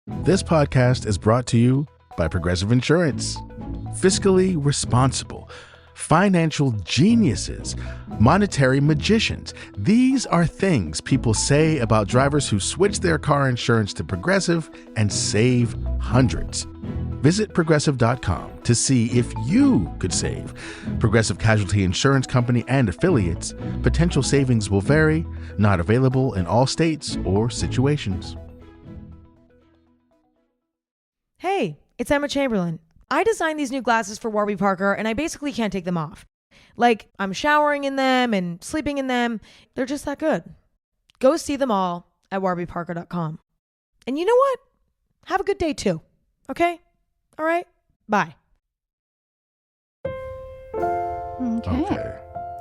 This podcast is brought to you by Progressive Insurance. Fiscally responsible, financial geniuses, monetary magicians. These are things people say about drivers who switch their car insurance to Progressive and save hundreds. Visit Progressive.com to see if you could save. Progressive Casualty Insurance Company and affiliates. Potential savings will vary. Not available in all states or situations. Hey, it's Emma Chamberlain. I designed these new glasses for Warby Parker, and I basically can't take them off. Like, I'm showering in them and sleeping in them. They're just that good. Go see them all at warbyparker.com. And you know what? Have a good day too. Okay? All right? Bye. Okay.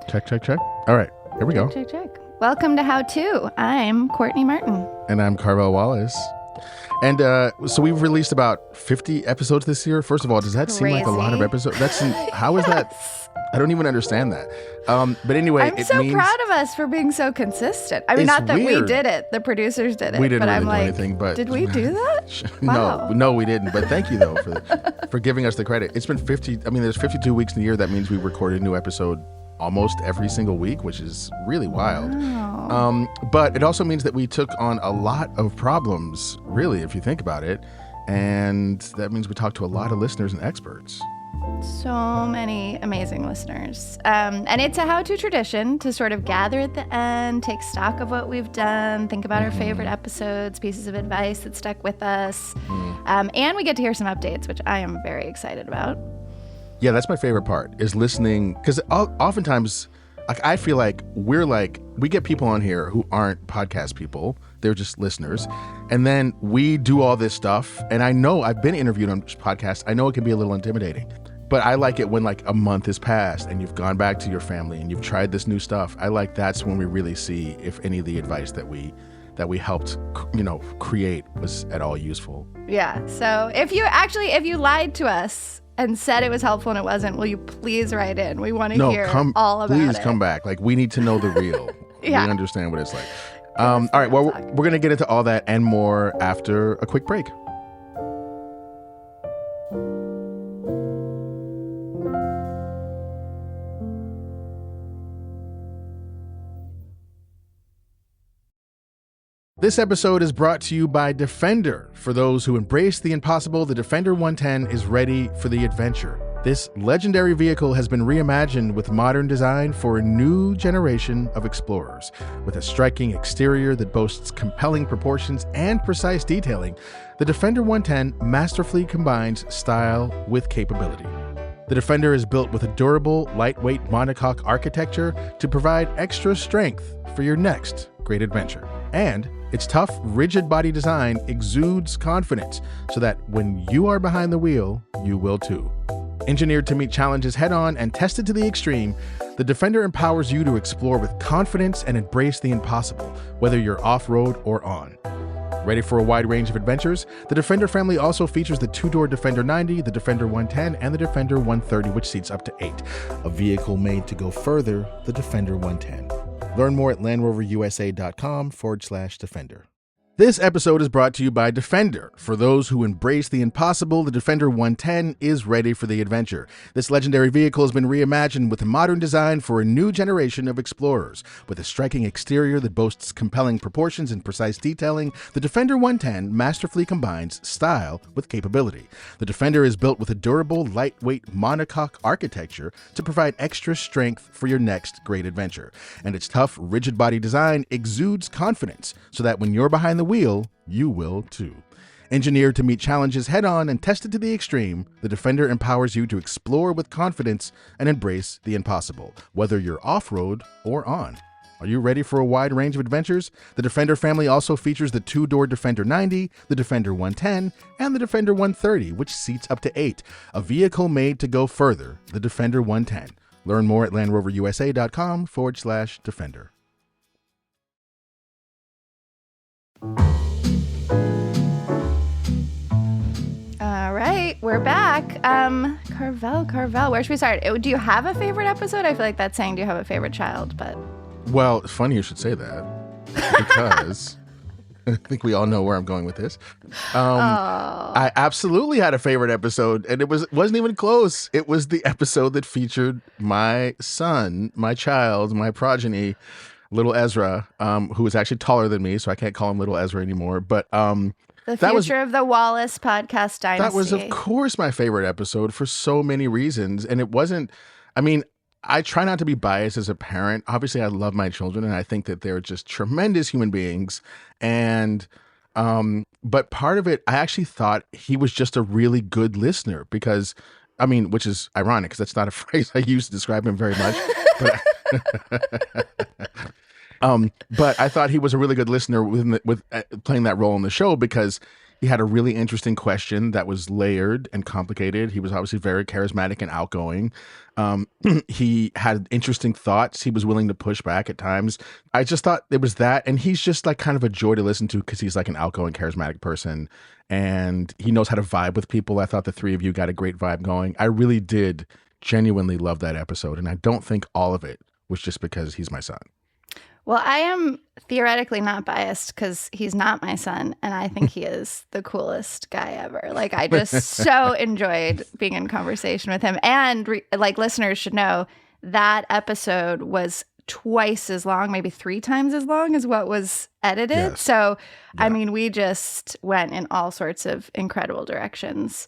Check. All right, here we go. Check. Welcome to How To. I'm Courtney Martin. And I'm Carvell Wallace. And so we've released about 50 episodes this year. First of all, does that seem like a lot of episodes? How is that? I don't even understand that. But anyway, I'm so proud of us for being so consistent. I mean, not that we did it. The producers did it. We didn't but really I'm do like, anything. But did we do that? Wow. No, we didn't. But thank you, though, for giving us the credit. It's been 50. I mean, there's 52 weeks in a year. That means we recorded a new episode almost every single week, which is really wild. Wow. But it also means that we took on a lot of problems, really, if you think about it. And that means we talked to a lot of listeners and experts. So many amazing listeners. And it's a how-to tradition to sort of gather at the end, take stock of what we've done, think about our favorite episodes, pieces of advice that stuck with us. And we get to hear some updates, which I am very excited about. Yeah, that's my favorite part, is listening. Because oftentimes, I feel like we get people on here who aren't podcast people. They're just listeners. And then we do all this stuff. And I know I've been interviewed on podcasts. I know it can be a little intimidating. But I like it when like a month has passed and you've gone back to your family and you've tried this new stuff. I like that's when we really see if any of the advice that we helped, create was at all useful. Yeah. So if you lied to us and said it was helpful and it wasn't, will you please write in? We want to hear all about it. Please come back. Like, we need to know the real. Yeah. We understand what it's like. All right. Well, we're going to get into all that and more after a quick break. This episode is brought to you by Defender. For those who embrace the impossible, the Defender 110 is ready for the adventure. This legendary vehicle has been reimagined with modern design for a new generation of explorers. With a striking exterior that boasts compelling proportions and precise detailing, the Defender 110 masterfully combines style with capability. The Defender is built with a durable, lightweight monocoque architecture to provide extra strength for your next great adventure. And its tough, rigid body design exudes confidence so that when you are behind the wheel, you will too. Engineered to meet challenges head-on and tested to the extreme, the Defender empowers you to explore with confidence and embrace the impossible, whether you're off-road or on. Ready for a wide range of adventures? The Defender family also features the two-door Defender 90, the Defender 110, and the Defender 130, which seats up to 8. A vehicle made to go further, the Defender 110. Learn more at LandRoverUSA.com/Defender. This episode is brought to you by Defender. For those who embrace the impossible, the Defender 110 is ready for the adventure. This legendary vehicle has been reimagined with a modern design for a new generation of explorers. With a striking exterior that boasts compelling proportions and precise detailing, the Defender 110 masterfully combines style with capability. The Defender is built with a durable, lightweight monocoque architecture to provide extra strength for your next great adventure. And its tough, rigid body design exudes confidence so that when you're behind the wheel, you will too. Engineered to meet challenges head-on and tested to the extreme, the Defender empowers you to explore with confidence and embrace the impossible, whether you're off-road or on. Are you ready for a wide range of adventures? The Defender family also features the two-door Defender 90, the Defender 110, and the Defender 130, which seats up to 8. A vehicle made to go further, the Defender 110. Learn more at LandRoverUSA.com/Defender. All right, we're back. Carvell, where should we start? Do you have a favorite episode? I feel like that's saying, do you have a favorite child? But Well, it's funny you should say that, because I think we all know where I'm going with this. I absolutely had a favorite episode, and it wasn't even close. It was the episode that featured my son, my child, my progeny, little Ezra, who is actually taller than me, so I can't call him little Ezra anymore. But the future of the Wallace podcast dynasty. That was, of course, my favorite episode for so many reasons. And it wasn't, I mean, I try not to be biased as a parent. Obviously, I love my children, and I think that they're just tremendous human beings. And, but part of it, I actually thought he was just a really good listener because, I mean, which is ironic because that's not a phrase I use to describe him very much. But I thought he was a really good listener with playing that role in the show because he had a really interesting question that was layered and complicated. He was obviously very charismatic and outgoing. He had interesting thoughts. He was willing to push back at times. I just thought it was that. And he's just like kind of a joy to listen to because he's like an outgoing, charismatic person. And he knows how to vibe with people. I thought the three of you got a great vibe going. I really did genuinely love that episode. And I don't think all of it was just because he's my son. Well, I am theoretically not biased because he's not my son, and I think he is the coolest guy ever. Like, I just so enjoyed being in conversation with him. And like listeners should know, that episode was twice as long, maybe 3 times as long as what was edited. Yes. So, Yeah. I mean, we just went in all sorts of incredible directions.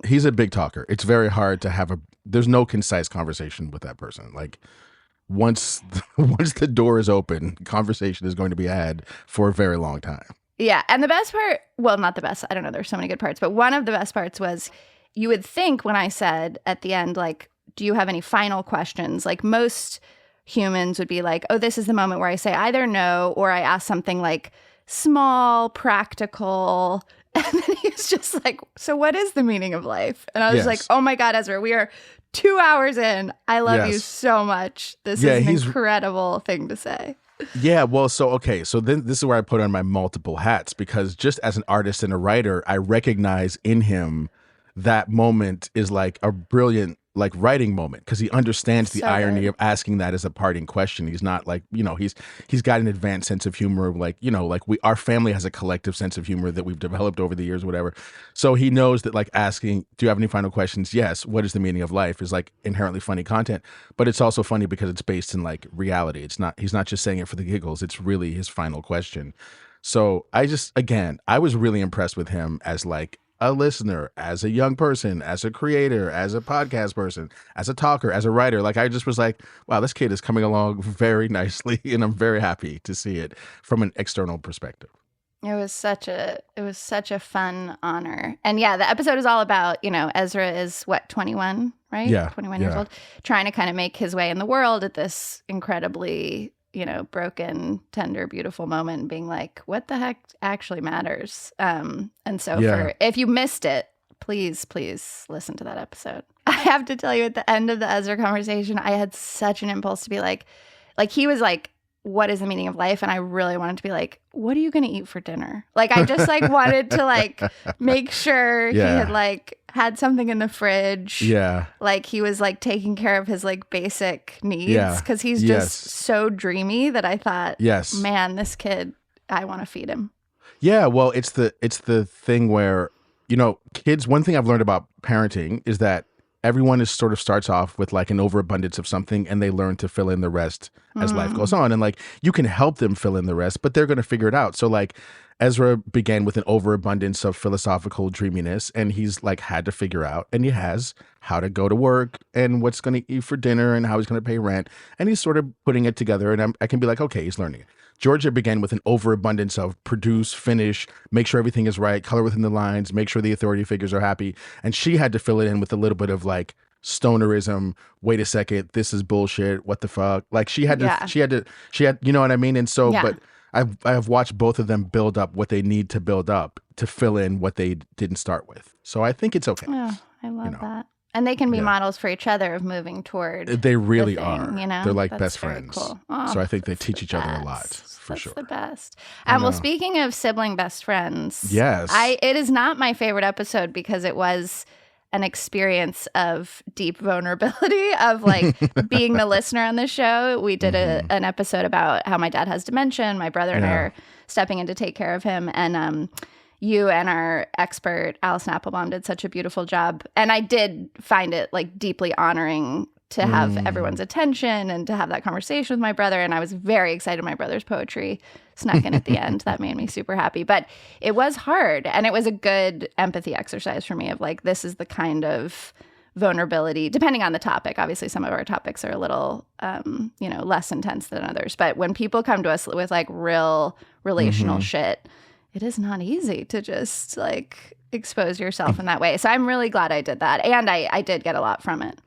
He's a big talker. It's very hard to there's no concise conversation with that person. Like, once the door is open, conversation is going to be had for a very long time. Yeah. And the best part, well, not the best, I don't know, there's so many good parts, but one of the best parts was you would think when I said at the end, like, do you have any final questions? Like most humans would be like, oh, this is the moment where I say either no or I ask something like small, practical. And then he's just like, so what is the meaning of life? And I was like, oh my God, Ezra, we are 2 hours in. I love you so much. This is an incredible thing to say. Yeah, well, so then this is where I put on my multiple hats because just as an artist and a writer, I recognize in him that moment is like a brilliant like writing moment because he understands the irony of asking that as a parting question. He's not like, he's got an advanced sense of humor, like, like our family has a collective sense of humor that we've developed over the years, whatever. So he knows that like asking, do you have any final questions? Yes. What is the meaning of life is like inherently funny content, but it's also funny because it's based in like reality. He's not just saying it for the giggles. It's really his final question. So I was really impressed with him as like a listener, as a young person, as a creator, as a podcast person, as a talker, as a writer. Like I just was like, wow, this kid is coming along very nicely, and I'm very happy to see it from an external perspective. It was such a fun honor. And yeah, the episode is all about, Ezra is 21, right? Yeah. 21 years old, trying to kind of make his way in the world at this incredibly, broken, tender, beautiful moment and being like, what the heck actually matters? And so if you missed it, please listen to that episode. I have to tell you, at the end of the Ezra conversation, I had such an impulse to be like he was like, what is the meaning of life? And I really wanted to be like, what are you going to eat for dinner? Like, I just like wanted to like make sure he had like had something in the fridge. Yeah. Like he was like taking care of his like basic needs because he's just so dreamy that I thought, man, this kid, I want to feed him. Yeah. Well, it's the thing where, kids, one thing I've learned about parenting is that everyone is sort of starts off with like an overabundance of something and they learn to fill in the rest as life goes on. And like, you can help them fill in the rest, but they're going to figure it out. So like Ezra began with an overabundance of philosophical dreaminess and he's like had to figure out, and he has, how to go to work and what's going to eat for dinner and how he's going to pay rent. And he's sort of putting it together, and I can be like, okay, he's learning it. Georgia began with an overabundance of produce, finish, make sure everything is right, color within the lines, make sure the authority figures are happy. And she had to fill it in with a little bit of like stonerism. Wait a second, this is bullshit. What the fuck? Like she had, you know what I mean? And so, but I've watched both of them build up what they need to build up to fill in what they didn't start with. So I think it's okay. Oh, I love that. And they can be models for each other of moving toward. They really the thing, are. They're like That's best very friends. Cool. Oh, so I think they teach each other a lot, for sure. That's the best. Well, speaking of sibling best friends, yes, it is not my favorite episode because it was an experience of deep vulnerability of like being the listener on the show. We did an episode about how my dad has dementia, and my brother and I are stepping in to take care of him. And you and our expert, Alison Applebaum, did such a beautiful job. And I did find it like deeply honoring to have everyone's attention and to have that conversation with my brother. And I was very excited my brother's poetry snuck in at the end. That made me super happy. But it was hard. And it was a good empathy exercise for me of like, this is the kind of vulnerability, depending on the topic. Obviously, some of our topics are a little, less intense than others. But when people come to us with like real relational shit, it is not easy to just like expose yourself in that way. So I'm really glad I did that. And I did get a lot from it.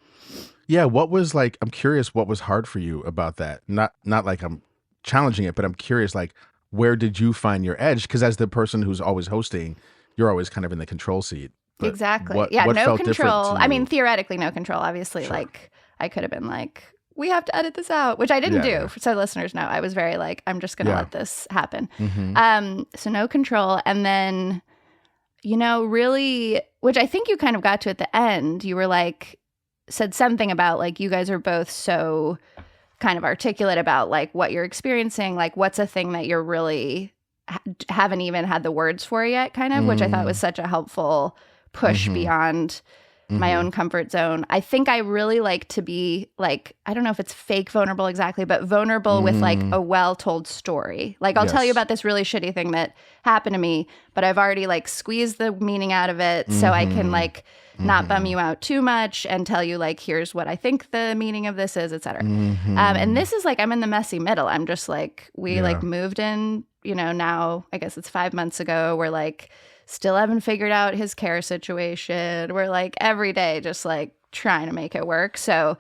Yeah, what was like, I'm curious what was hard for you about that? Not like I'm challenging it, but I'm curious, like, where did you find your edge? Because as the person who's always hosting, you're always kind of in the control seat. But exactly. What no felt control. I mean, theoretically, no control. Obviously, Sure. like, I could have been like, we have to edit this out, which I didn't do. Yeah. So listeners know, I was very like, I'm just going to let this happen. Mm-hmm. So no control. And then, really, which I think you kind of got to at the end, you were like, said something about like, you guys are both so kind of articulate about like what you're experiencing, like what's a thing that you're really haven't even had the words for yet, kind of, which I thought was such a helpful push beyond my own comfort zone. I think I really like to be like, I don't know if it's fake vulnerable exactly, but vulnerable with like a well-told story. Like I'll tell you about this really shitty thing that happened to me, but I've already like squeezed the meaning out of it so I can like not bum you out too much and tell you like, here's what I think the meaning of this is, et cetera. And this is like, I'm in the messy middle. I'm just like, we like moved in, now I guess it's 5 months ago. We're like, still haven't figured out his care situation. We're like every day just like trying to make it work. So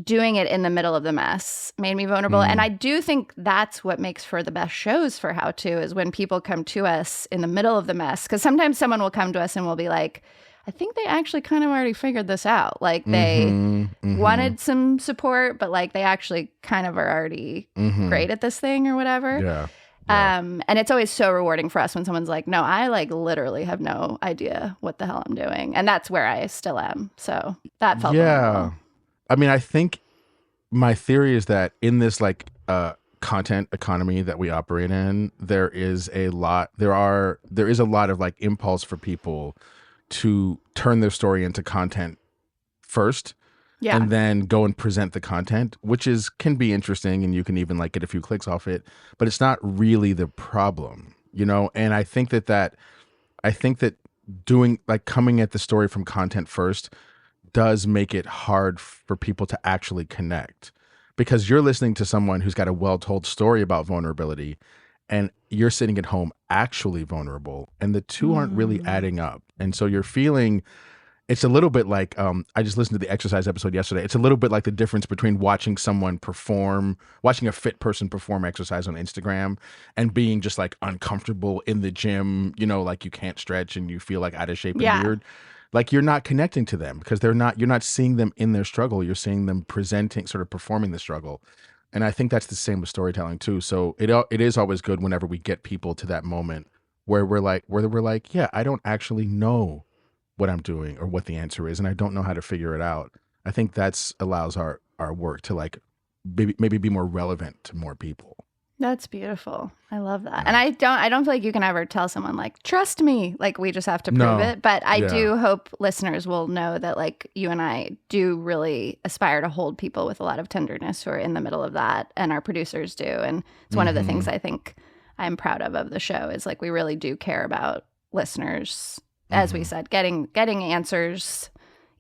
doing it in the middle of the mess made me vulnerable. And I do think that's what makes for the best shows for How To is when people come to us in the middle of the mess. Because sometimes someone will come to us and will be like, I think they actually kind of already figured this out. Like they wanted some support, but like they actually kind of are already great at this thing or whatever. Yeah. And it's always so rewarding for us when someone's like, no, I like literally have no idea what the hell I'm doing. And that's where I still am. So that felt vulnerable. I mean, I think my theory is that in this like content economy that we operate in, there is a lot of like impulse for people to turn their story into content first. Yeah. And then go and present the content, which can be interesting and you can even like get a few clicks off it, but it's not really the problem, And I think that doing like coming at the story from content first does make it hard for people to actually connect, because you're listening to someone who's got a well-told story about vulnerability and you're sitting at home actually vulnerable, and the two aren't really adding up. And so you're feeling, it's a little bit like, I just listened to the exercise episode yesterday. It's a little bit like the difference between watching a fit person perform exercise on Instagram and being just like uncomfortable in the gym, like you can't stretch and you feel like out of shape and weird. Like you're not connecting to them because you're not seeing them in their struggle. You're seeing them presenting, sort of performing the struggle. And I think that's the same with storytelling too. So it is always good whenever we get people to that moment where we're like, yeah, I don't actually know what I'm doing or what the answer is, and I don't know how to figure it out. I think that's allows our work to like maybe be more relevant to more people. That's beautiful. I love that. And I don't feel like you can ever tell someone like, trust me, like we just have to prove it. But I do hope listeners will know that like you and I do really aspire to hold people with a lot of tenderness who are in the middle of that, and our producers do. And it's one of the things I think I'm proud of the show is like we really do care about listeners. As we said, getting answers,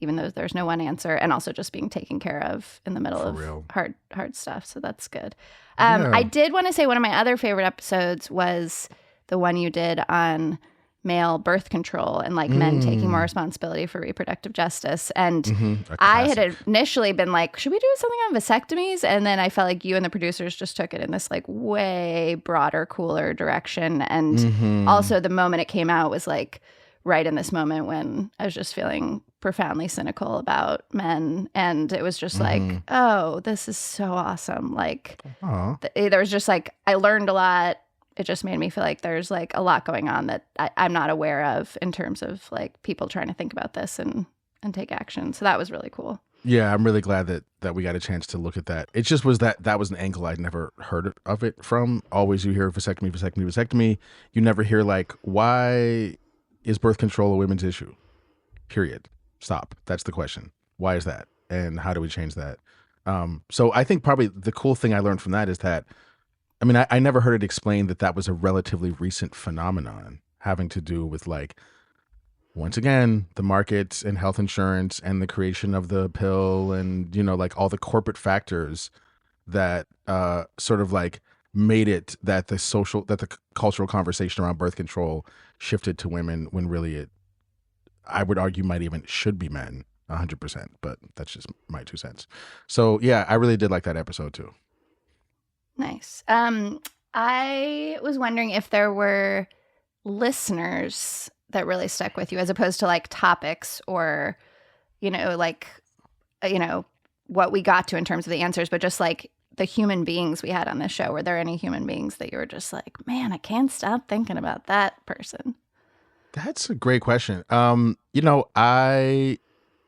even though there's no one answer, and also just being taken care of in the middle of hard stuff. So that's good. I did want to say one of my other favorite episodes was the one you did on male birth control and like men taking more responsibility for reproductive justice. And I had initially been like, should we do something on vasectomies? And then I felt like you and the producers just took it in this like way broader, cooler direction. And also the moment it came out was like, right in this moment when I was just feeling profoundly cynical about men. And it was just like, oh, this is so awesome. Like there was just like, I learned a lot. It just made me feel like there's like a lot going on that I'm not aware of in terms of like people trying to think about this and take action. So that was really cool. Yeah, I'm really glad that we got a chance to look at that. It just was that was an angle I'd never heard of it from. Always you hear vasectomy, vasectomy, vasectomy. You never hear like, why is birth control a women's issue? Period. Stop. That's the question. Why is that? And how do we change that? So I think probably the cool thing I learned from that is that, I mean, I never heard it explained that was a relatively recent phenomenon having to do with like, once again, the markets and health insurance and the creation of the pill and, like all the corporate factors that sort of like made it that the cultural conversation around birth control shifted to women when really I would argue might even should be men 100%, but that's just my 2 cents. So yeah, I really did like that episode too. Nice. I was wondering if there were listeners that really stuck with you as opposed to like topics or, what we got to in terms of the answers, but just like the human beings we had on this show. Were there any human beings that you were just like, man, I can't stop thinking about that person? That's a great question. I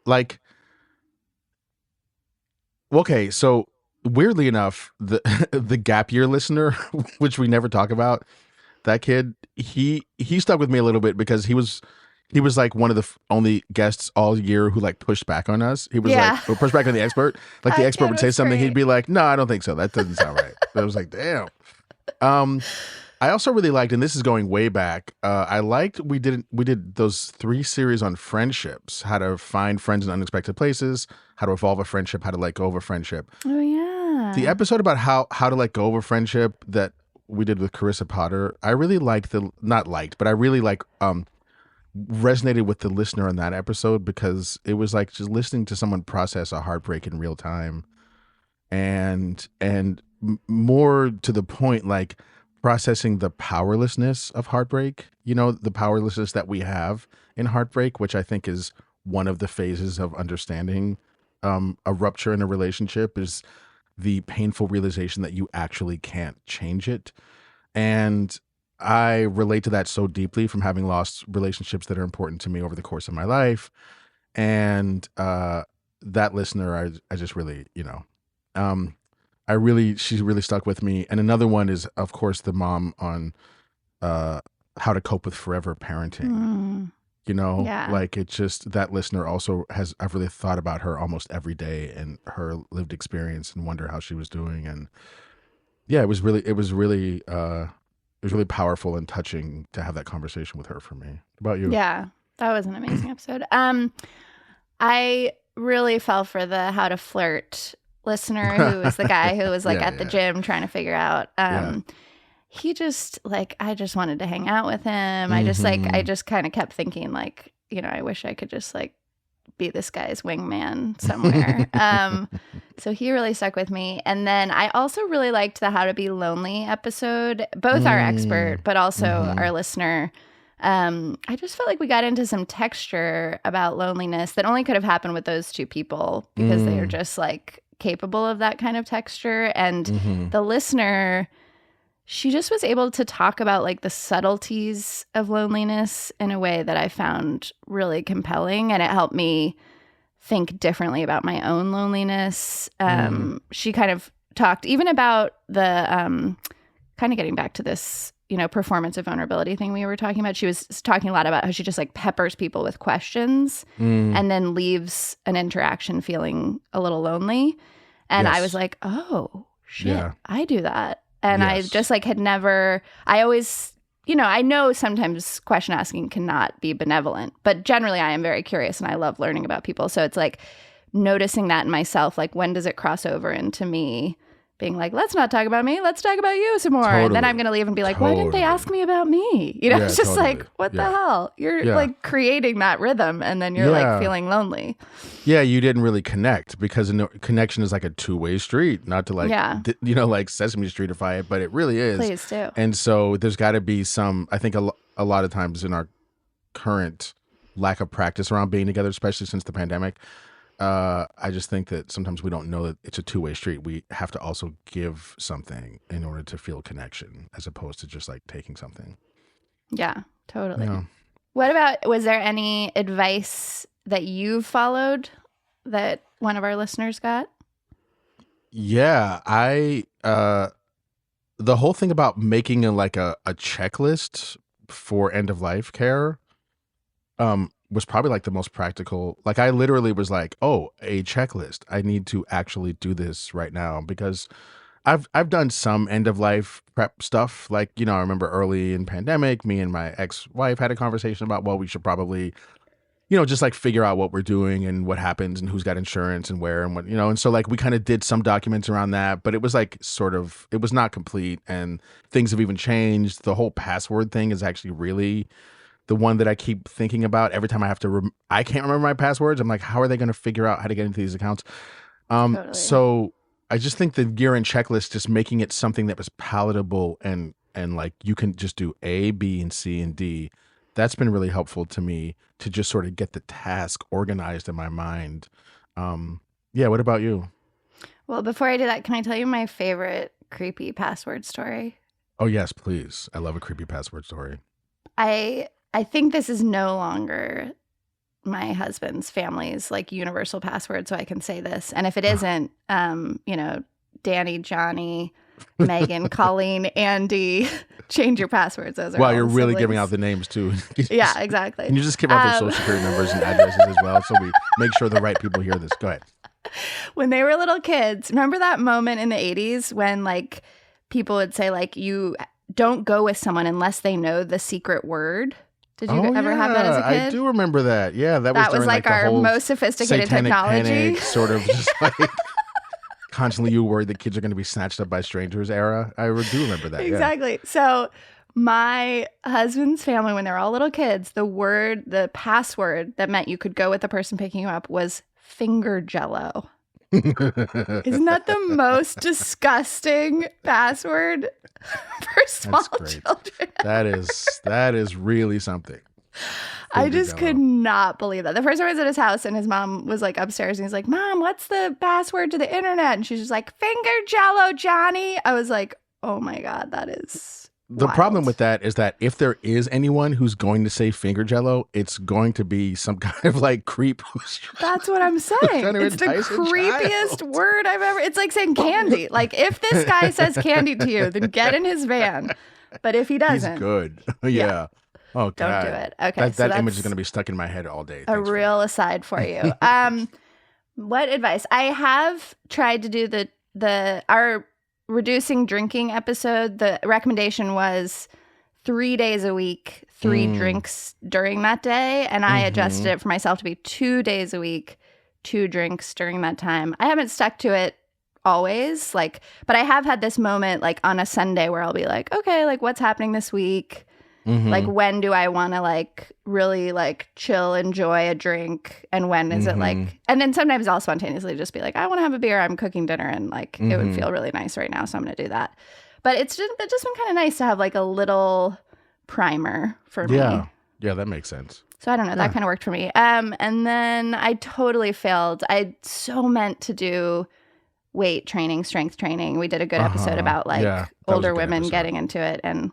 like, okay, so weirdly enough, the gap year listener, which we never talk about, that kid, he stuck with me a little bit because he was like one of the only guests all year who like pushed back on us. He was like pushed back on the expert. Like the expert would say something, he'd be like, "No, I don't think so. That doesn't sound right." I was like, "Damn." I also really liked, and this is going way back. I liked we did those 3 series on friendships, how to find friends in unexpected places, how to evolve a friendship, how to let go of a friendship. Oh yeah. The episode about how to let go of a friendship that we did with Carissa Potter, I really liked but I really resonated with the listener in that episode because it was like just listening to someone process a heartbreak in real time, and more to the point, like processing the powerlessness of heartbreak, the powerlessness that we have in heartbreak, which I think is one of the phases of understanding a rupture in a relationship, is the painful realization that you actually can't change it. And I relate to that so deeply from having lost relationships that are important to me over the course of my life. And that listener, I just really, she really stuck with me. And another one is, of course, the mom on how to cope with forever parenting. Like it's just that listener also I've really thought about her almost every day and her lived experience and wonder how she was doing. And yeah, it was really powerful and touching to have that conversation with her for me. What about you? Yeah, that was an amazing episode. I really fell for the how to flirt listener who was the guy who was like at the gym trying to figure out. He just like, I just wanted to hang out with him. I just kind of kept thinking like, I wish I could just like be this guy's wingman somewhere. So he really stuck with me. And then I also really liked the How to Be Lonely episode, both our expert, but also our listener. I just felt like we got into some texture about loneliness that only could have happened with those 2 people because they are just like capable of that kind of texture. And the listener, she just was able to talk about like the subtleties of loneliness in a way that I found really compelling, and it helped me think differently about my own loneliness. She kind of talked even about the kind of getting back to this, performance of vulnerability thing we were talking about. She was talking a lot about how she just like peppers people with questions and then leaves an interaction feeling a little lonely. And I was like, oh shit, I do that. And I just like had never, I always, I know sometimes question asking cannot be benevolent, but generally I am very curious and I love learning about people. So it's like noticing that in myself, like when does it cross over into me being like, let's not talk about me, let's talk about you some more. Totally. And then I'm going to leave and be like, why didn't they ask me about me? It's just like, what the hell? You're like creating that rhythm and then you're like feeling lonely. Yeah, you didn't really connect because connection is like a 2-way street, not to like, like Sesame Streetify it, but it really is. Please do. And so there's got to be some, I think a lot of times in our current lack of practice around being together, especially since the pandemic, I just think that sometimes we don't know that it's a 2-way street. We have to also give something in order to feel connection as opposed to just like taking something. Yeah, totally. What about, was there any advice that you followed that one of our listeners got? Yeah, the whole thing about making a checklist for end of life care was probably like the most practical. Like I literally was like, oh, a checklist. I need to actually do this right now because I've done some end of life prep stuff. Like, I remember early in pandemic, me and my ex-wife had a conversation about, well, we should probably, just like figure out what we're doing and what happens and who's got insurance and where and what, and so like we kind of did some documents around that, but it was like it was not complete and things have even changed. The whole password thing is actually really the one that I keep thinking about every time I have to, I can't remember my passwords. I'm like, how are they going to figure out how to get into these accounts? Totally. So I just think the year-end checklist, just making it something that was palatable and like you can just do A, B, and C, and D. That's been really helpful to me to just sort of get the task organized in my mind. Yeah, what about you? Well, before I do that, can I tell you my favorite creepy password story? Oh, yes, please. I love a creepy password story. I think this is no longer my husband's family's like universal password, so I can say this. And if it isn't, Danny, Johnny, Megan, Colleen, Andy, change your passwords. Those are wow, all you're really siblings. giving out the names too. Yeah, exactly. Can you just give out their social security numbers and addresses as well so we make sure the right people hear this? Go ahead. When they were little kids, remember that moment in the 80s when like people would say like you don't go with someone unless they know the secret word? Did you ever have that as a kid? I do remember that. Yeah, that was during, like the our whole most sophisticated satanic technology. Panic, sort of just like constantly you worried that kids are going to be snatched up by strangers era. I do remember that. Exactly. Yeah. So my husband's family, when they were all little kids, the password that meant you could go with the person picking you up was finger jello. Isn't that the most disgusting password for small children? That is really something. I just could not believe that. The first time I was at his house and his mom was like upstairs and he's like, Mom, what's the password to the internet? And she's just like, finger jello, Johnny. I was like, oh my God, that is the wild. problem with that is that if there is anyone who's going to say finger jello, it's going to be some kind of like creep. That's what I'm saying. It's the creepiest word I've ever. It's like saying candy. Like if this guy says candy to you, then get in his van. But if he doesn't, he's good. Yeah. Oh God. Don't do it. Okay. That image is going to be stuck in my head all day. A real aside for you. What advice? I have tried to do our reducing drinking episode. The recommendation was 3 days a week, 3 drinks during that day. And I adjusted it for myself to be 2 days a week, 2 drinks during that time. I haven't stuck to it always, but I have had this moment like on a Sunday where I'll be like, okay, like what's happening this week? Like when do I want to like really like chill, enjoy a drink, and when is it like, and then sometimes I'll spontaneously just be like, I want to have a beer, I'm cooking dinner, and like it would feel really nice right now, so I'm gonna do that. But it's just been kind of nice to have like a little primer for me. Yeah, that makes sense. So I don't know, that kind of worked for me. And then I totally failed. I so meant to do weight training, strength training. We did a good episode about like older women getting into it, and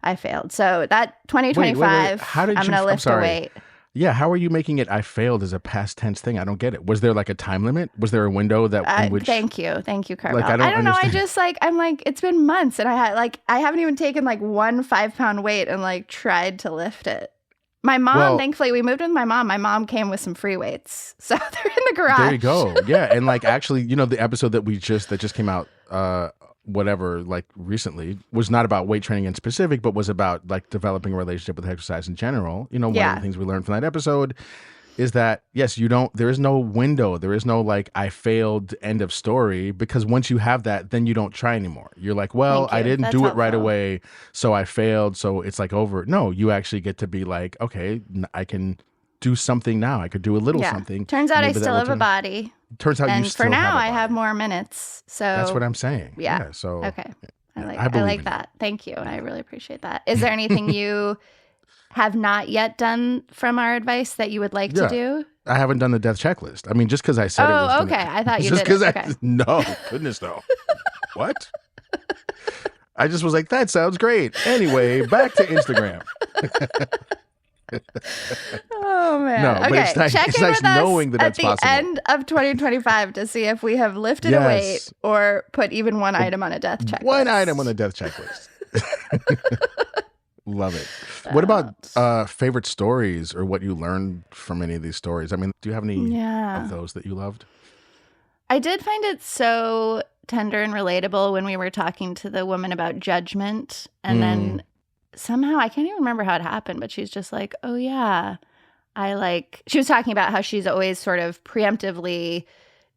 I failed. So that 2025, How did I'm going to lift a weight. Yeah, how are you making it I failed as a past tense thing? I don't get it. Was there like a time limit? Was there a window that in which... Thank you, Carvell. Like, I don't know. I just like, I'm like, it's been months and I haven't even taken like 1 5-pound weight and like tried to lift it. My mom, thankfully, we moved with my mom. My mom came with some free weights. So they're in the garage. There you go. Yeah. And like, actually, the episode that just came out, like recently, was not about weight training in specific, but was about like developing a relationship with exercise in general. One of the things we learned from that episode is that, yes, there is no window. There is no like, I failed, end of story, because once you have that, then you don't try anymore. You're like, well, I didn't do it right away, so I failed, so it's like over. No, you actually get to be like, okay, I can do something now. I could do a little something. Turns out I still have a body. Turns out you still have a body. And for now, I have more minutes. So that's what I'm saying. Yeah. So okay. I like that. Thank you. I really appreciate that. Is there anything you have not yet done from our advice that you would like to do? I haven't done the death checklist. I mean, just because I said it was okay. I thought you did it. Okay. No, goodness no. What? I just was like, that sounds great. Anyway, back to Instagram. Oh man. No, but okay. it's nice, Check it's in nice with us knowing that at that's the possible. end of 2025 to see if we have lifted a weight Yes. or put even one item on a death checklist. One item on the death checklist. Love it. What about favorite stories or what you learned from any of these stories? I mean, do you have any of those that you loved? I did find it so tender and relatable when we were talking to the woman about judgment. And then somehow, I can't even remember how it happened, but she's just like, oh yeah, she was talking about how she's always sort of preemptively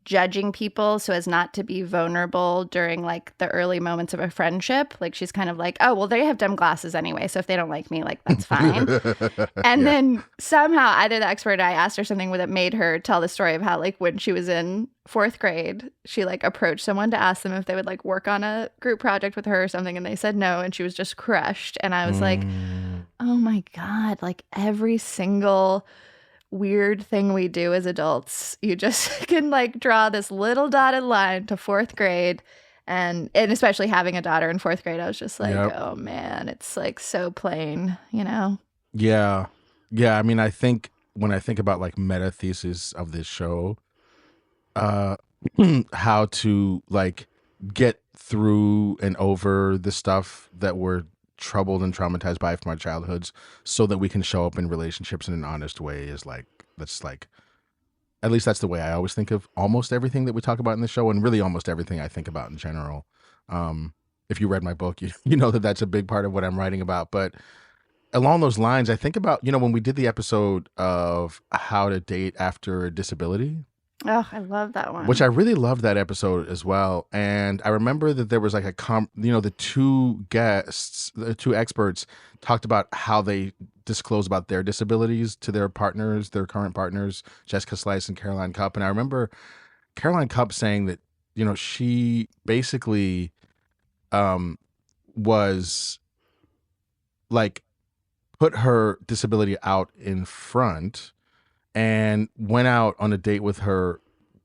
judging people so as not to be vulnerable during like the early moments of a friendship. Like she's kind of like, oh, well, they have dumb glasses anyway, so if they don't like me, like that's fine. And then somehow either the expert or I asked her something that made her tell the story of how like when she was in 4th grade, she like approached someone to ask them if they would like work on a group project with her or something, and they said no, and she was just crushed. And I was like, oh my God, like every single weird thing we do as adults, you just can like draw this little dotted line to 4th grade. And especially having a daughter in 4th grade, I was just like, oh man, it's like so plain, you know? Yeah. I mean, I think when I think about like meta thesis of this show, how to like get through and over the stuff that we're troubled and traumatized by from our childhoods so that we can show up in relationships in an honest way is like, that's like, at least that's the way I always think of almost everything that we talk about in the show, and really almost everything I think about in general. If you read my book, you know that that's a big part of what I'm writing about. But along those lines, I think about, when we did the episode of how to date after a disability. Oh, I love that one. Which I really loved that episode as well. And I remember that there was like the two guests, the two experts talked about how they disclose about their disabilities to their partners, their current partners, Jessica Slice and Caroline Cupp. And I remember Caroline Cupp saying that, she basically was like put her disability out in front and went out on a date with her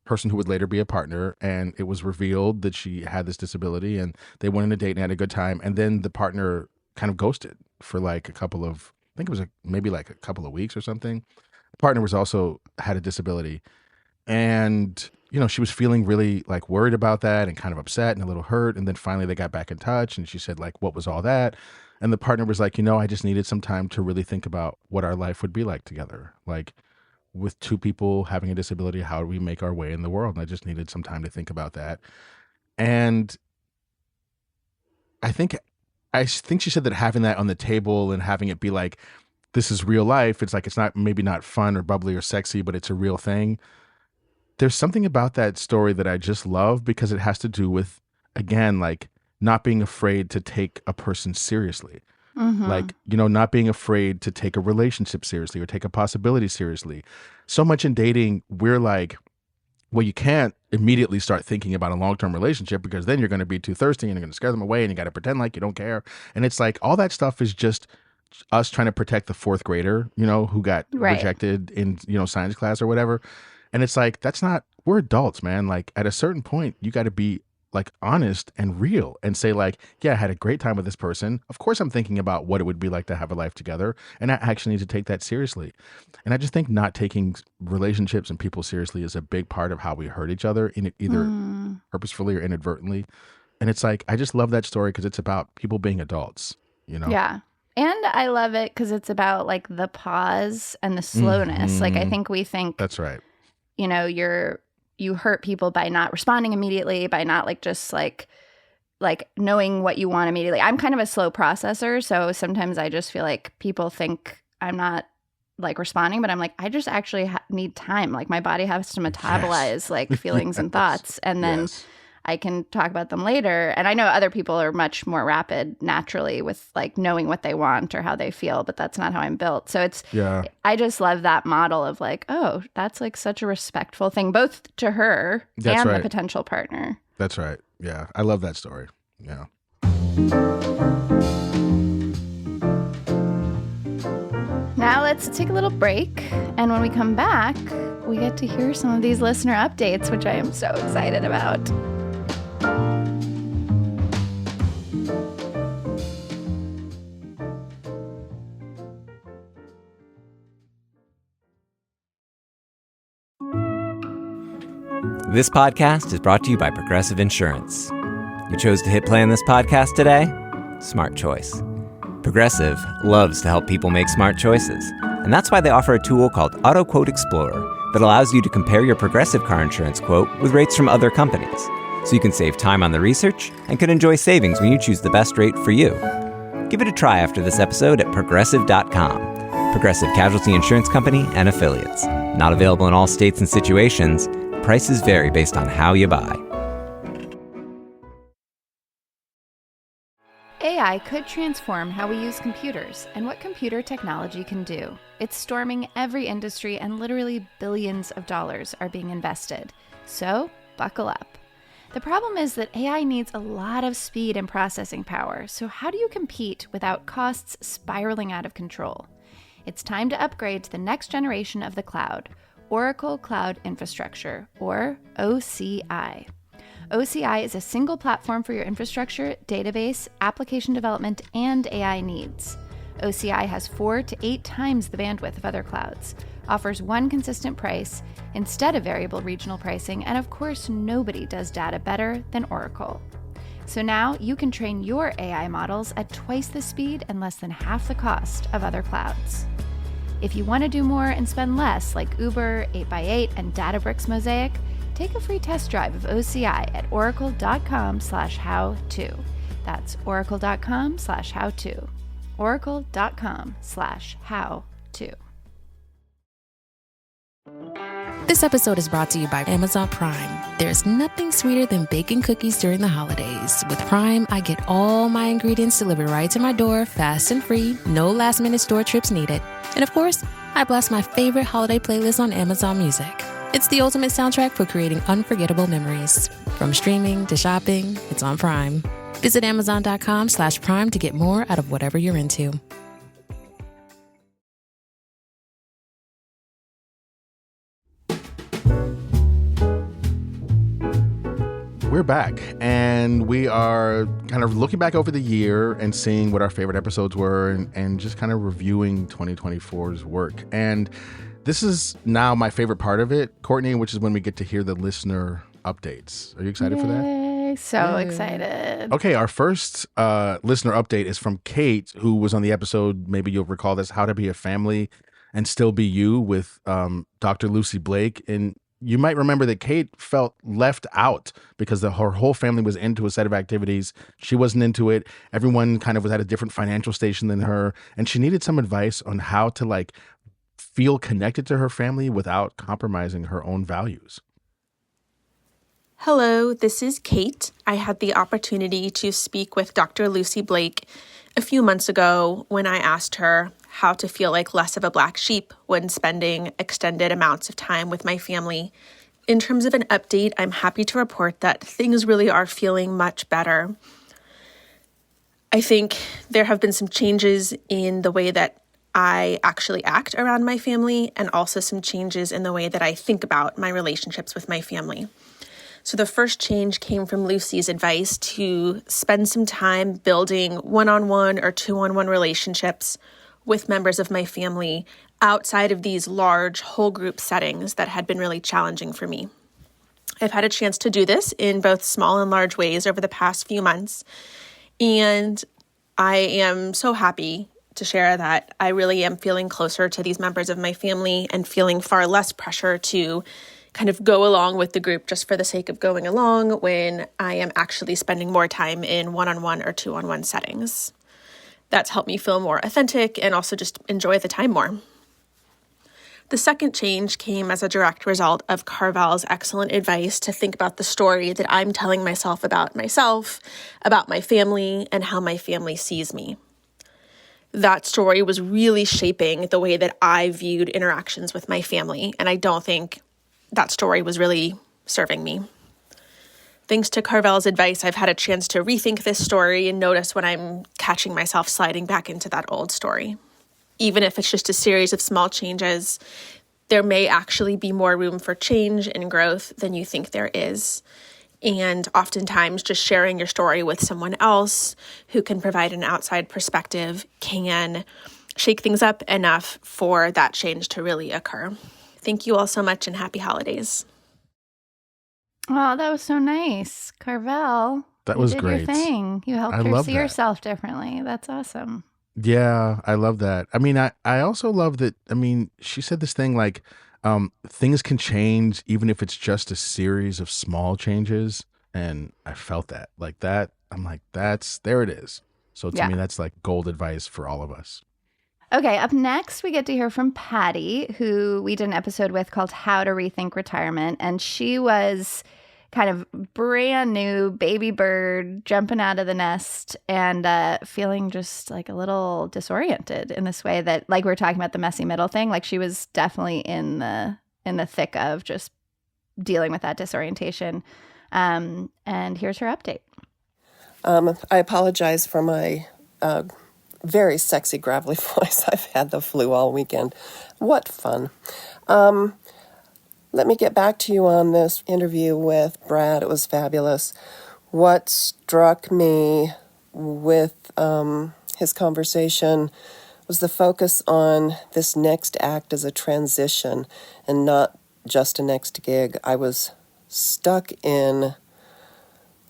person who would later be a partner, and it was revealed that she had this disability, and they went on a date and had a good time, and then the partner kind of ghosted for like a couple of, I think it was maybe like a couple of weeks or something. The partner was also had a disability, and she was feeling really like worried about that and kind of upset and a little hurt, and then finally they got back in touch, and she said like, what was all that? And the partner was like, I just needed some time to really think about what our life would be like together, like with two people having a disability, how do we make our way in the world? And I just needed some time to think about that. And I think she said that having that on the table and having it be like, this is real life. It's like, it's not, maybe not fun or bubbly or sexy, but it's a real thing. There's something about that story that I just love because it has to do with, again, like not being afraid to take a person seriously. Like, not being afraid to take a relationship seriously or take a possibility seriously. So much in dating, we're like, well, you can't immediately start thinking about a long-term relationship because then you're going to be too thirsty and you're going to scare them away and you got to pretend like you don't care. And it's like, all that stuff is just us trying to protect the 4th grader, who got rejected in, science class or whatever. And it's like, we're adults, man. Like at a certain point, you got to be like honest and real and say like, yeah, I had a great time with this person. Of course I'm thinking about what it would be like to have a life together. And I actually need to take that seriously. And I just think not taking relationships and people seriously is a big part of how we hurt each other in either purposefully or inadvertently. And it's like, I just love that story because it's about people being adults, Yeah. And I love it because it's about like the pause and the slowness. Like I think we think that's right. You hurt people by not responding immediately, by not like just like knowing what you want immediately. I'm kind of a slow processor, so sometimes I just feel like people think I'm not like responding, but I'm like, I just actually need time. Like my body has to metabolize like feelings and thoughts, and then I can talk about them later. And I know other people are much more rapid naturally with like knowing what they want or how they feel, but that's not how I'm built. So I just love that model of like, oh, that's like such a respectful thing, both to her and the potential partner. That's right. Yeah. I love that story. Yeah. Now let's take a little break. And when we come back, we get to hear some of these listener updates, which I am so excited about. This podcast is brought to you by Progressive Insurance. You chose to hit play on this podcast today? Smart choice. Progressive loves to help people make smart choices, and that's why they offer a tool called Auto Quote Explorer that allows you to compare your Progressive car insurance quote with rates from other companies, so you can save time on the research and can enjoy savings when you choose the best rate for you. Give it a try after this episode at Progressive.com. Progressive Casualty Insurance Company and Affiliates. Not available in all states and situations. Prices vary based on how you buy. AI could transform how we use computers and what computer technology can do. It's storming every industry and literally billions of dollars are being invested. So, buckle up. The problem is that AI needs a lot of speed and processing power, so how do you compete without costs spiraling out of control? It's time to upgrade to the next generation of the cloud, Oracle Cloud Infrastructure, or OCI. OCI is a single platform for your infrastructure, database, application development, and AI needs. OCI has 4 to 8 times the bandwidth of other clouds, offers one consistent price instead of variable regional pricing, and of course, nobody does data better than Oracle. So now you can train your AI models at twice the speed and less than half the cost of other clouds. If you want to do more and spend less, like Uber, 8x8, and Databricks Mosaic, take a free test drive of OCI at oracle.com/how-to. That's oracle.com/how-to. oracle.com/how-to. This episode is brought to you by Amazon Prime. There's nothing sweeter than baking cookies during the holidays. With Prime, I get all my ingredients delivered right to my door, fast and free, no last-minute store trips needed. And of course, I blast my favorite holiday playlist on Amazon Music. It's the ultimate soundtrack for creating unforgettable memories. From streaming to shopping, it's on Prime. Visit Amazon.com/Prime to get more out of whatever you're into. We're back, and we are kind of looking back over the year and seeing what our favorite episodes were and just kind of reviewing 2024's work. And this is now my favorite part of it, Courtney, which is when we get to hear the listener updates. Are you excited for that? So excited. Okay, our first listener update is from Kate, who was on the episode, maybe you'll recall this, How to Be a Family and Still Be You with Dr. Lucy Blake. And you might remember that Kate felt left out because her whole family was into a set of activities. She wasn't into it. Everyone kind of was at a different financial station than her. And she needed some advice on how to feel connected to her family without compromising her own values. Hello, this is Kate. I had the opportunity to speak with Dr. Lucy Blake a few months ago when I asked her how to feel like less of a black sheep when spending extended amounts of time with my family. In terms of an update, I'm happy to report that things really are feeling much better. I think there have been some changes in the way that I actually act around my family, and also some changes in the way that I think about my relationships with my family. So the first change came from Lucy's advice to spend some time building one-on-one or two-on-one relationships with members of my family outside of these large whole group settings that had been really challenging for me. I've had a chance to do this in both small and large ways over the past few months, and I am so happy to share that I really am feeling closer to these members of my family and feeling far less pressure to kind of go along with the group just for the sake of going along when I am actually spending more time in one-on-one or two-on-one settings. That's helped me feel more authentic and also just enjoy the time more. The second change came as a direct result of Carvell's excellent advice to think about the story that I'm telling myself, about my family, and how my family sees me. That story was really shaping the way that I viewed interactions with my family, and I don't think that story was really serving me. Thanks to Carvell's advice, I've had a chance to rethink this story and notice when I'm catching myself sliding back into that old story. Even if it's just a series of small changes, there may actually be more room for change and growth than you think there is. And oftentimes just sharing your story with someone else who can provide an outside perspective can shake things up enough for that change to really occur. Thank you all so much, and happy holidays. Oh, that was so nice. Carvell. That you was did great. Your thing. You helped I her love see that. herself differently. That's awesome. Yeah, I love that. I mean, I also love that. I mean, she said this thing like, things can change even if it's just a series of small changes. And I felt that like that. I'm like, there it is. So to Yeah. me, that's like gold advice for all of us. Okay, up next, we get to hear from Patty, who we did an episode with called How to Rethink Retirement. And she was kind of brand new baby bird jumping out of the nest and feeling just like a little disoriented in this way that, like we were talking about the messy middle thing, like she was definitely in the thick of just dealing with that disorientation. And here's her update. I apologize for my very sexy, gravelly voice. I've had the flu all weekend. What fun. Let me get back to you on this interview with Brad. It was fabulous. What struck me with his conversation was the focus on this next act as a transition and not just a next gig. I was stuck in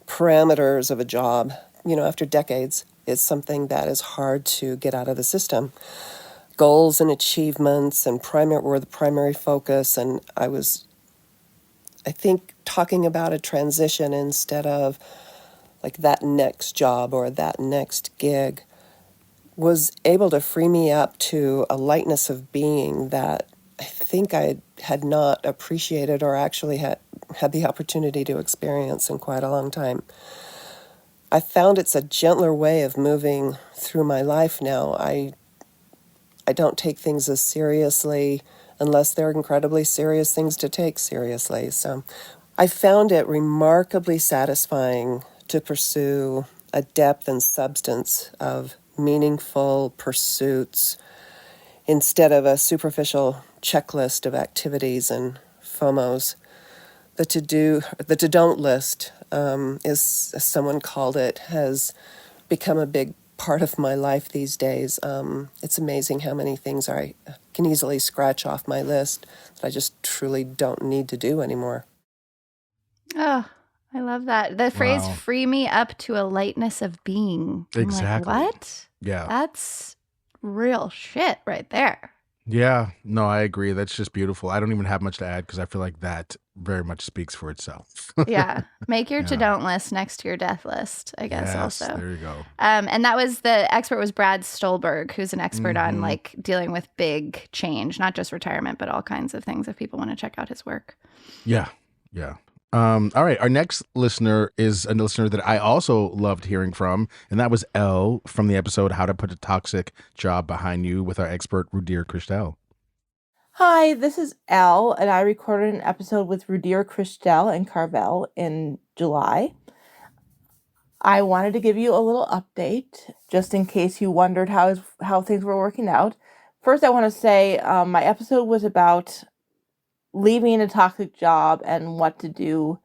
parameters of a job, after decades. Is something that is hard to get out of the system. Goals and achievements and were the primary focus, and I think, talking about a transition instead of like that next job or that next gig was able to free me up to a lightness of being that I think I had not appreciated or actually had the opportunity to experience in quite a long time. I found it's a gentler way of moving through my life now. I don't take things as seriously unless they're incredibly serious things to take seriously. So I found it remarkably satisfying to pursue a depth and substance of meaningful pursuits instead of a superficial checklist of activities and FOMOs. The to-don't list, as someone called it, has become a big part of my life these days. It's amazing how many things I can easily scratch off my list that I just truly don't need to do anymore. Oh, I love that. The phrase, free me up to a lightness of being. Exactly. I'm like, what? Yeah. That's real shit right there. Yeah, no, I agree. That's just beautiful. I don't even have much to add because I feel like that very much speaks for itself. Yeah. Make your to-don't list next to your death list, I guess, yes, also. There you go. And that was the expert was Brad Stolberg, who's an expert on like dealing with big change, not just retirement, but all kinds of things if people want to check out his work. Yeah. Yeah. All right. Our next listener is a listener that I also loved hearing from, and that was Elle from the episode How to Put a Toxic Job Behind You with our expert Rudir Christel. Hi, this is Elle, and I recorded an episode with Rudir Christel and Carvell in July. I wanted to give you a little update, just in case you wondered how things were working out. First, I want to say my episode was about leaving a toxic job and what to do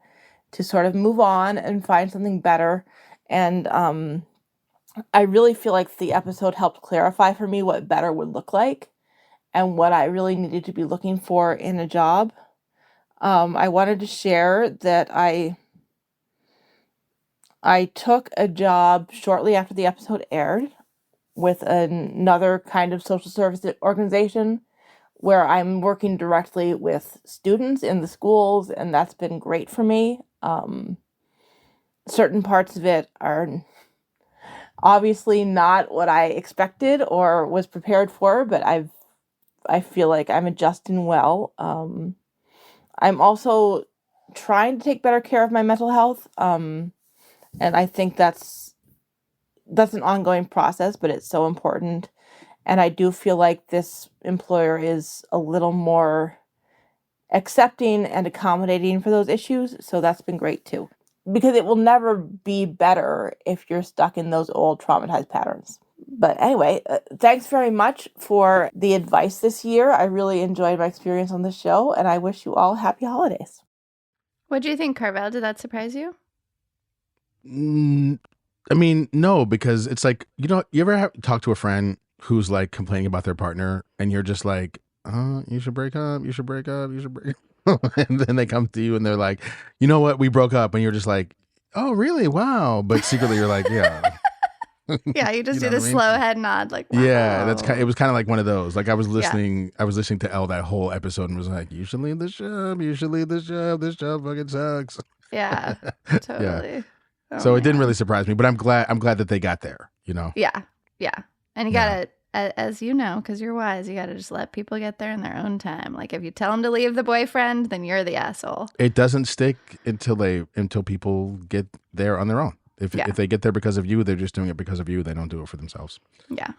to sort of move on and find something better. And I really feel like the episode helped clarify for me what better would look like and what I really needed to be looking for in a job. I wanted to share that I took a job shortly after the episode aired with another kind of social service organization where I'm working directly with students in the schools, and that's been great for me. Certain parts of it are obviously not what I expected or was prepared for, but I feel like I'm adjusting well. I'm also trying to take better care of my mental health, and I think that's an ongoing process, but it's so important. And I do feel like this employer is a little more accepting and accommodating for those issues. So that's been great too. Because it will never be better if you're stuck in those old traumatized patterns. But anyway, thanks very much for the advice this year. I really enjoyed my experience on the show, and I wish you all happy holidays. What do you think, Carvell? Did that surprise you? I mean, no, because it's like, you ever talk to a friend who's like complaining about their partner and you're just like, you should break up, you should break up, you should break up. And then they come to you and they're like, you know what, we broke up. And you're just like, oh, really? Wow. But secretly you're like, yeah. Yeah, you just You do know the what I mean? slow head nod, like, wow. Yeah, it was kind of like one of those. Like I was listening to Elle that whole episode and was like, you should leave this job. You should leave this job. This job fucking sucks. Yeah, totally. Yeah. Oh, So it didn't man. really surprise me, but I'm glad that they got there, you know? Yeah. And you Yeah. gotta, as you know, because you're wise, you gotta just let people get there in their own time. Like if you tell them to leave the boyfriend, then you're the asshole. It doesn't stick until people get there on their own. If they get there because of you, they're just doing it because of you. They don't do it for themselves. Yeah.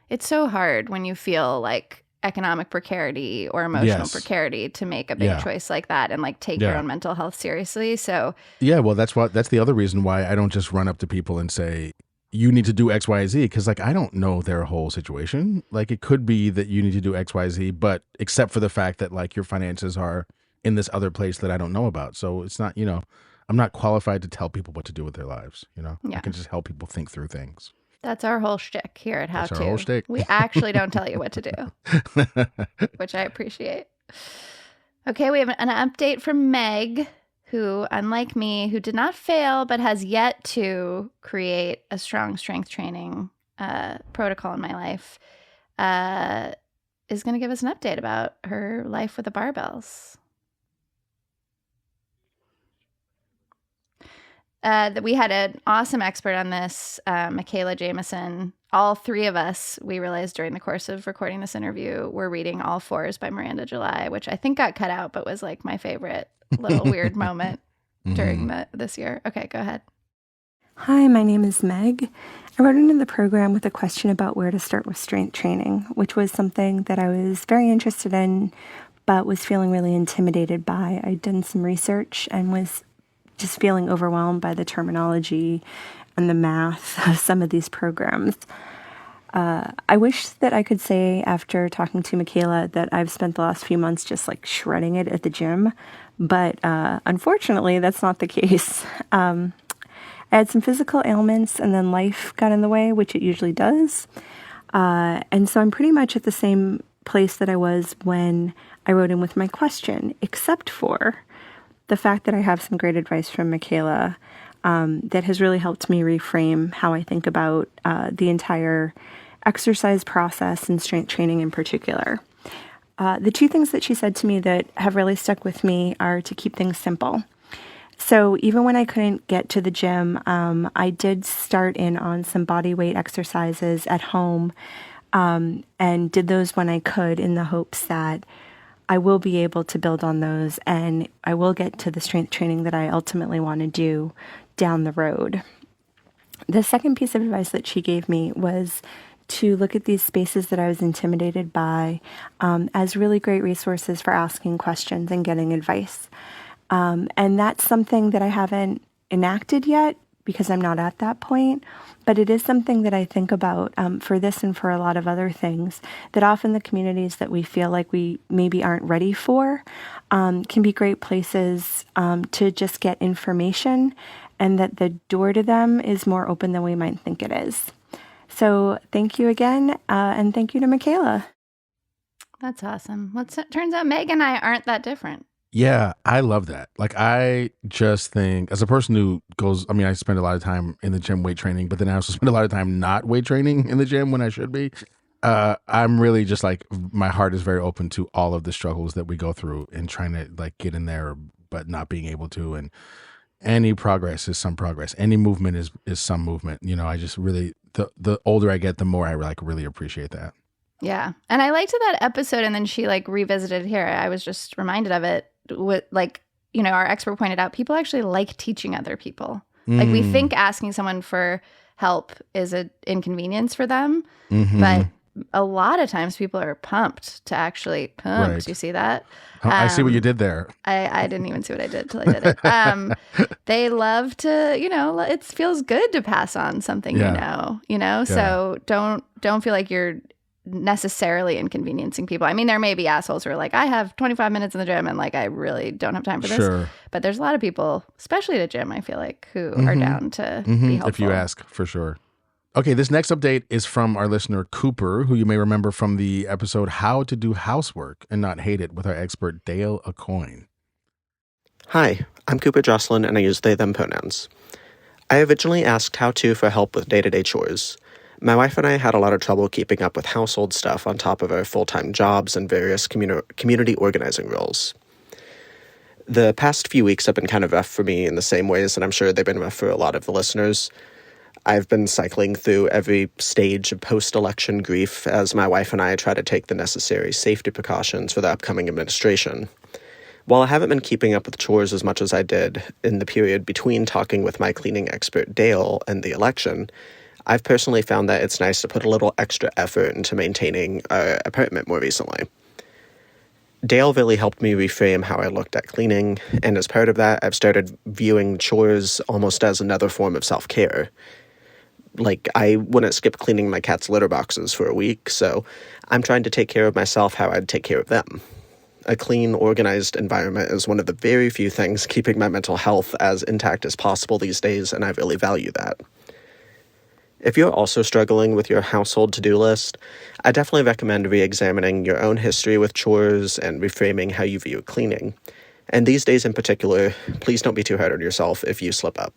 It's so hard when you feel like economic precarity or emotional precarity to make a big choice like that and like take your own mental health seriously. So yeah, well, that's the other reason why I don't just run up to people and say, you need to do X, Y, Z, because like I don't know their whole situation. Like it could be that you need to do X, Y, Z, but except for the fact that like your finances are in this other place that I don't know about. So it's not, I'm not qualified to tell people what to do with their lives. I can just help people think through things. that's our whole shtick here at How That's To. our whole shtick. We actually don't tell you what to do, which I appreciate. Okay, we have an update from Meg, who, unlike me, who did not fail but has yet to create a strong strength training protocol in my life, is going to give us an update about her life with the barbells. We had an awesome expert on this, McCrea Jameson. All three of us, we realized during the course of recording this interview, were reading All Fours by Miranda July, which I think got cut out, but was like my favorite little weird moment during this year. Okay, go ahead. Hi, my name is Meg. I wrote into the program with a question about where to start with strength training, which was something that I was very interested in, but was feeling really intimidated by. I'd done some research and was just feeling overwhelmed by the terminology and the math of some of these programs. I wish that I could say after talking to McCrea that I've spent the last few months just like shredding it at the gym, but unfortunately that's not the case. I had some physical ailments and then life got in the way, which it usually does. And so I'm pretty much at the same place that I was when I wrote in with my question, except for the fact that I have some great advice from McCrea that has really helped me reframe how I think about the entire exercise process and strength training in particular. The two things that she said to me that have really stuck with me are to keep things simple. So even when I couldn't get to the gym, I did start in on some body weight exercises at home and did those when I could in the hopes that I will be able to build on those and I will get to the strength training that I ultimately want to do down the road. The second piece of advice that she gave me was to look at these spaces that I was intimidated by as really great resources for asking questions and getting advice. And that's something that I haven't enacted yet because I'm not at that point, but it is something that I think about for this and for a lot of other things, that often the communities that we feel like we maybe aren't ready for can be great places to just get information, and that the door to them is more open than we might think it is. So thank you again, and thank you to McCrea. That's awesome. Well, it turns out Meg and I aren't that different. Yeah, I love that. Like, I just think, as a person who goes, I mean, I spend a lot of time in the gym weight training, but then I also spend a lot of time not weight training in the gym when I should be. I'm really just like, my heart is very open to all of the struggles that we go through and trying to like get in there, but not being able to. And any progress is some progress. Any movement is some movement. I just really, the older I get, the more I like really appreciate that. Yeah. And I liked that episode, and then she like revisited here. I was just reminded of it with like, our expert pointed out, people actually like teaching other people. Like we think asking someone for help is an inconvenience for them, but a lot of times people are pumped to actually pump. Right. You see that? I see what you did there. I didn't even see what I did till I did it. They love to, it feels good to pass on something, so don't feel like you're necessarily inconveniencing people. I mean, there may be assholes who are like, I have 25 minutes in the gym and like I really don't have time for this. Sure. But there's a lot of people, especially at a gym, I feel like, who are down to be helpful. If you ask, for sure. Okay, this next update is from our listener, Cooper, who you may remember from the episode How to Do Housework and Not Hate It with our expert, Dale Acoin. Hi, I'm Cooper Jocelyn, and I use they, them pronouns. I originally asked how to for help with day-to-day chores. My wife and I had a lot of trouble keeping up with household stuff on top of our full-time jobs and various community organizing roles. The past few weeks have been kind of rough for me in the same ways, and I'm sure they've been rough for a lot of the listeners. I've been cycling through every stage of post-election grief as my wife and I try to take the necessary safety precautions for the upcoming administration. While I haven't been keeping up with chores as much as I did in the period between talking with my cleaning expert Dale and the election, I've personally found that it's nice to put a little extra effort into maintaining our apartment more recently. Dale really helped me reframe how I looked at cleaning, and as part of that, I've started viewing chores almost as another form of self-care. Like, I wouldn't skip cleaning my cat's litter boxes for a week, so I'm trying to take care of myself how I'd take care of them. A clean, organized environment is one of the very few things keeping my mental health as intact as possible these days, and I really value that. If you're also struggling with your household to-do list, I definitely recommend re-examining your own history with chores and reframing how you view cleaning. And these days in particular, please don't be too hard on yourself if you slip up.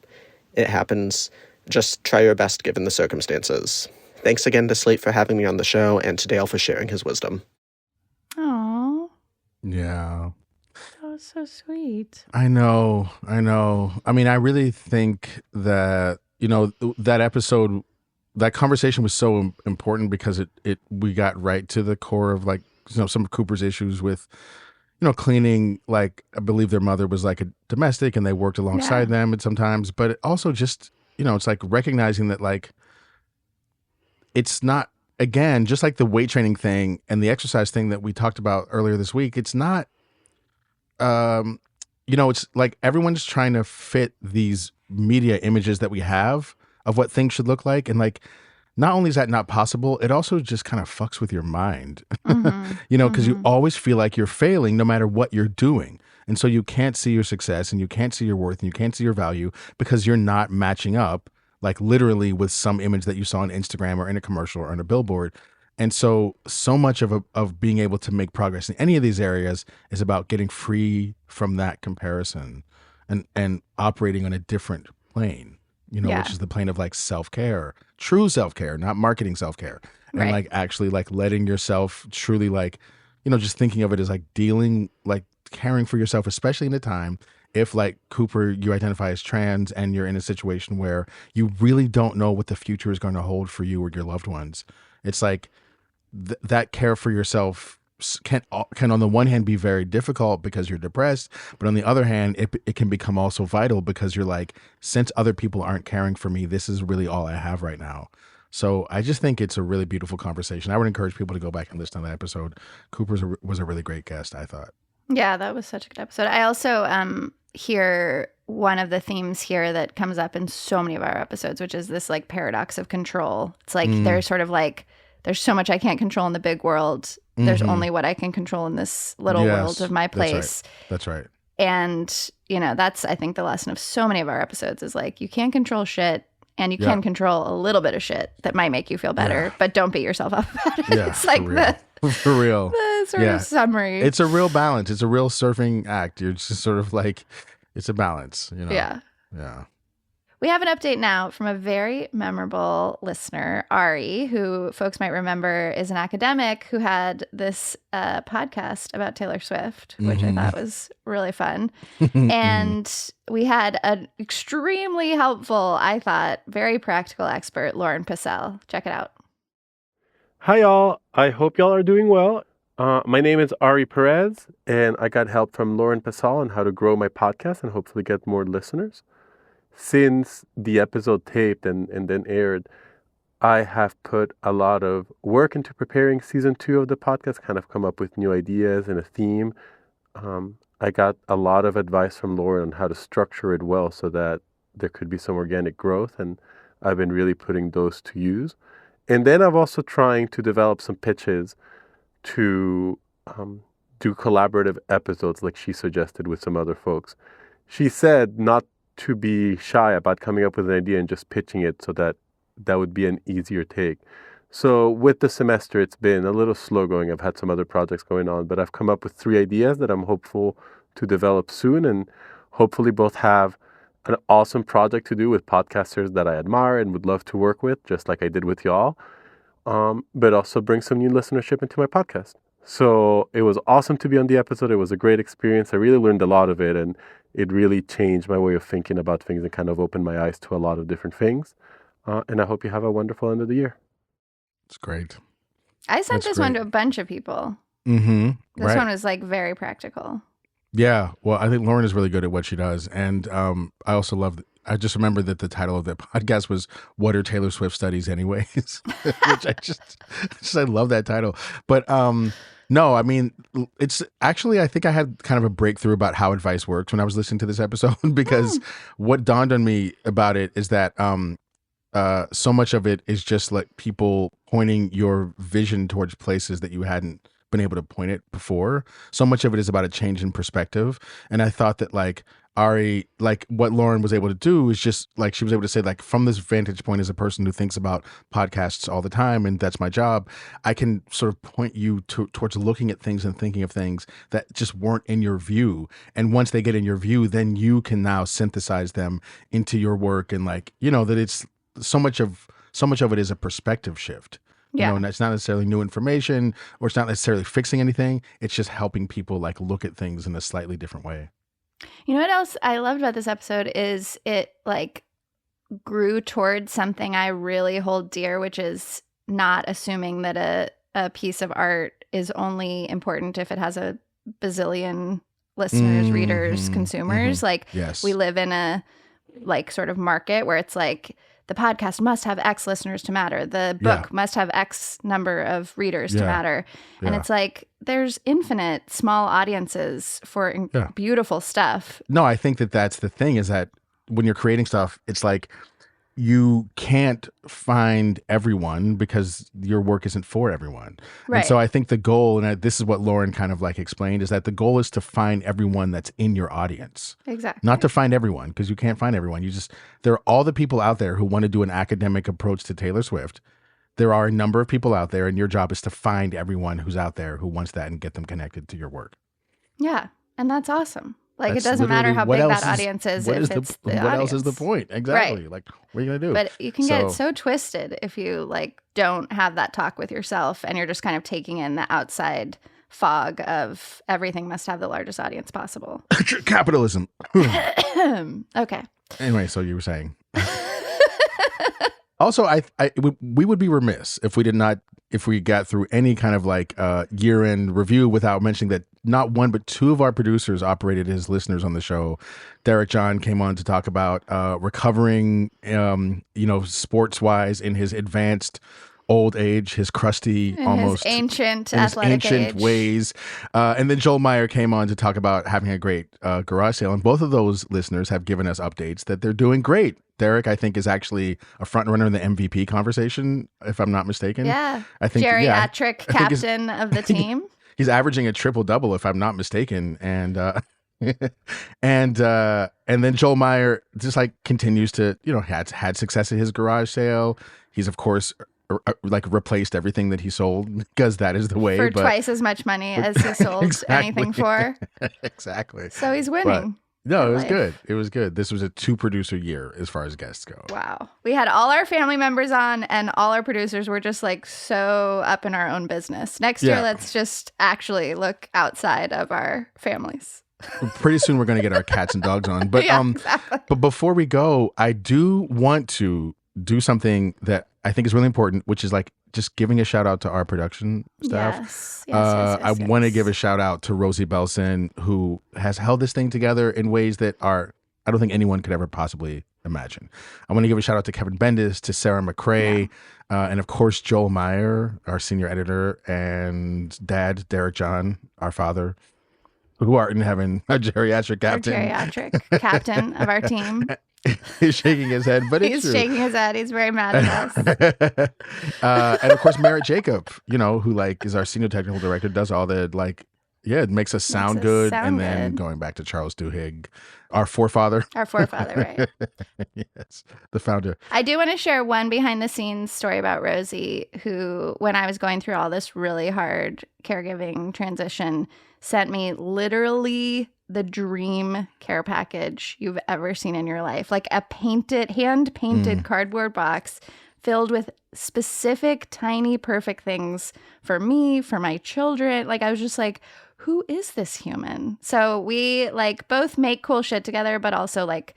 It happens. Just try your best given the circumstances. Thanks again to Slate for having me on the show and to Dale for sharing his wisdom. Aww. Yeah. That was so sweet. I know. I mean, I really think that, that episode, that conversation was so important because we got right to the core of some of Cooper's issues with, cleaning. Like, I believe their mother was like a domestic and they worked alongside them and sometimes, but it also just, it's like recognizing that it's not, again, just like the weight training thing and the exercise thing that we talked about earlier this week, it's not, it's like everyone's trying to fit these media images that we have of what things should look like. And not only is that not possible, it also just kind of fucks with your mind, because you always feel like you're failing no matter what you're doing. And so you can't see your success and you can't see your worth and you can't see your value because you're not matching up literally with some image that you saw on Instagram or in a commercial or on a billboard. And so much of being able to make progress in any of these areas is about getting free from that comparison and operating on a different plane, which is the plane of self-care, true self-care, not marketing self-care. And actually letting yourself truly just thinking of it as dealing, caring for yourself, especially in a time if Cooper, you identify as trans and you're in a situation where you really don't know what the future is going to hold for you or your loved ones. It's that care for yourself can on the one hand be very difficult because you're depressed, but on the other hand, it can become also vital because you're since other people aren't caring for me, this is really all I have right now. So I just think it's a really beautiful conversation. I would encourage people to go back and listen to that episode. Cooper was a really great guest, I thought. Yeah, that was such a good episode. I also hear one of the themes here that comes up in so many of our episodes, which is this paradox of control. It's there's sort of there's so much I can't control in the big world. There's only what I can control in this little world of my place. That's right. And, that's, I think, the lesson of so many of our episodes is you can't control shit and you can control a little bit of shit that might make you feel better, but don't beat yourself up about it. Yeah, it's for real. The sort of summary. It's a real balance. It's a real surfing act. You're just sort of it's a balance, Yeah. Yeah. We have an update now from a very memorable listener, Ari, who folks might remember is an academic who had this podcast about Taylor Swift, which I thought was really fun. And we had an extremely helpful, I thought, very practical expert, Lauren Pissell. Check it out. Hi, y'all. I hope y'all are doing well. My name is Ari Perez, and I got help from Lauren Pissell on how to grow my podcast and hopefully get more listeners. Since the episode taped and then aired, I have put a lot of work into preparing season 2 of the podcast, kind of come up with new ideas and a theme. I got a lot of advice from Lauren on how to structure it well so that there could be some organic growth, and I've been really putting those to use. And then I've also trying to develop some pitches to do collaborative episodes like she suggested with some other folks. She said not to be shy about coming up with an idea and just pitching it so that that would be an easier take. So with the semester, it's been a little slow going. I've had some other projects going on, but I've come up with 3 ideas that I'm hopeful to develop soon, and hopefully both have an awesome project to do with podcasters that I admire and would love to work with, just like I did with y'all, but also bring some new listenership into my podcast. So it was awesome to be on the episode. It was a great experience. I really learned a lot of it, and it really changed my way of thinking about things and kind of opened my eyes to a lot of different things. And I hope you have a wonderful end of the year. It's great. I sent this one to a bunch of people. Mm-hmm. This one was like very practical. Yeah. Well, I think Lauren is really good at what she does. And I also love, I just remember that the title of the podcast was What Are Taylor Swift Studies Anyways? Which I love that title. But no, I mean, it's actually, I think I had kind of a breakthrough about how advice works when I was listening to this episode, because what dawned on me about it is that so much of it is just like people pointing your vision towards places that you hadn't been able to point it before. So much of it is about a change in perspective. And I thought that like Ari, like what Lauren was able to do is just like, she was able to say like, from this vantage point as a person who thinks about podcasts all the time, and that's my job, I can sort of point you towards looking at things and thinking of things that just weren't in your view. And once they get in your view, then you can now synthesize them into your work. And like, you know, that it's so much of it is a perspective shift. Yeah. You know, and it's not necessarily new information, or it's not necessarily fixing anything. It's just helping people like look at things in a slightly different way. You know what else I loved about this episode is it like grew towards something I really hold dear, which is not assuming that a piece of art is only important if it has a bazillion listeners, readers, consumers. Like we live in a like sort of market where it's like, the podcast must have X listeners to matter. The book must have X number of readers to matter. And it's like, there's infinite small audiences for beautiful stuff. No, I think that that's the thing, is that when you're creating stuff, it's like you can't find everyone because your work isn't for everyone. Right. And so I think the goal, and this is what Lauren kind of like explained, is that the goal is to find everyone that's in your audience. Exactly. Not to find everyone, because you can't find everyone. There are all the people out there who want to do an academic approach to Taylor Swift. There are a number of people out there, and your job is to find everyone who's out there who wants that and get them connected to your work. Yeah. And that's awesome. Like, it doesn't matter how big that audience is if it's the audience. What else is the point? Exactly. Right. Like, what are you going to do? But you can get it so twisted if you, like, don't have that talk with yourself and you're just kind of taking in the outside fog of everything must have the largest audience possible. Capitalism. Okay. Anyway, so you were saying. Also, we would be remiss if we got through any kind of like year-end review without mentioning that not one but 2 of our producers operated as listeners on the show. Derek John came on to talk about recovering, sports-wise in his advanced old age, his crusty, almost his ancient athletic age ways. And then Joel Meyer came on to talk about having a great garage sale. And both of those listeners have given us updates that they're doing great. Derek, I think, is actually a front runner in the MVP conversation, if I'm not mistaken. Yeah. I think geriatric captain of the team. He's averaging a triple-double, if I'm not mistaken. And and then Joel Meyer just like continues to, had success at his garage sale. He's, of course, like replaced everything that he sold, because that is the way. For twice as much money as he sold anything for. Exactly. So he's winning. No, it was good. It was good. This was a 2-producer year as far as guests go. Wow. We had all our family members on, and all our producers were just like so up in our own business. Next year, let's just actually look outside of our families. Pretty soon we're going to get our cats and dogs on. But exactly. But before we go, I do want to do something that I think is really important, which is like just giving a shout out to our production staff. Yes. I want to give a shout out to Rosie Belson, who has held this thing together in ways that I don't think anyone could ever possibly imagine. I want to give a shout out to Kevin Bendis, to Sara McCrea, and of course Joel Meyer, our senior editor, and Dad Derek John, our father, who are in heaven, a geriatric captain. Our geriatric captain of our team. He's shaking his head, but it's true. He's shaking his head. He's very mad at us. And of course, Merritt Jacob, who like is our senior technical director, does all the like Yeah, it makes us sound us good. sound And then good. going back to Charles Duhigg, our forefather. Our forefather, right? Yes, the founder. I do want to share one behind the scenes story about Rosie, who, when I was going through all this really hard caregiving transition, sent me literally the dream care package you've ever seen in your life. Like a hand-painted cardboard box filled with specific, tiny, perfect things for me, for my children. Like, I was just like, who is this human? So we like both make cool shit together, but also like,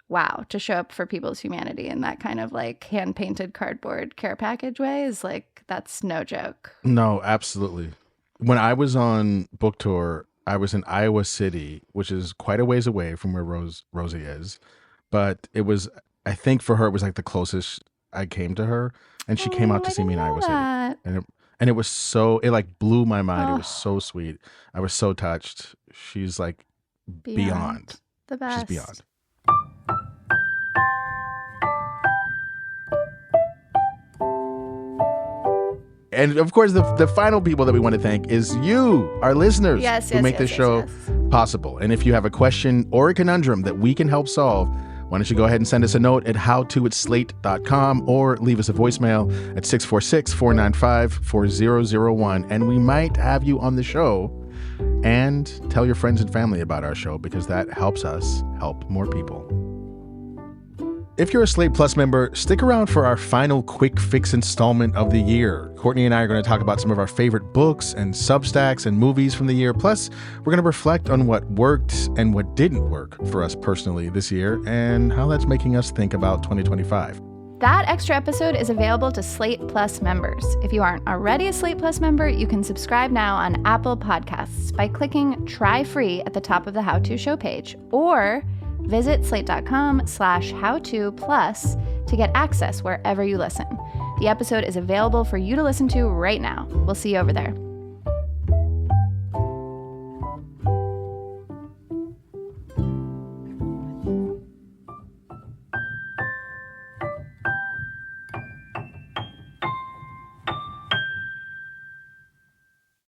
wow, to show up for people's humanity in that kind of like hand-painted cardboard care package way is like, that's no joke. No, absolutely. When I was on book tour, I was in Iowa City, which is quite a ways away from where Rosie is. But it was, I think for her, it was like the closest I came to her. And she came out to see me in Iowa City. And it was so, it like blew my mind. It was so sweet. I was so touched. She's like beyond. The best. She's beyond. And of course, the final people that we want to thank is you, our listeners, who make this show possible. And if you have a question or a conundrum that we can help solve, why don't you go ahead and send us a note at howto@slate.com or leave us a voicemail at 646-495-4001. And we might have you on the show. And tell your friends and family about our show because that helps us help more people. If you're a Slate Plus member, stick around for our final quick fix installment of the year. Courtney and I are going to talk about some of our favorite books and Substacks and movies from the year. Plus, we're going to reflect on what worked and what didn't work for us personally this year and how that's making us think about 2025. That extra episode is available to Slate Plus members. If you aren't already a Slate Plus member, you can subscribe now on Apple Podcasts by clicking Try Free at the top of the How To Show page, or visit slate.com/howtoplus to get access wherever you listen. The episode is available for you to listen to right now. We'll see you over there.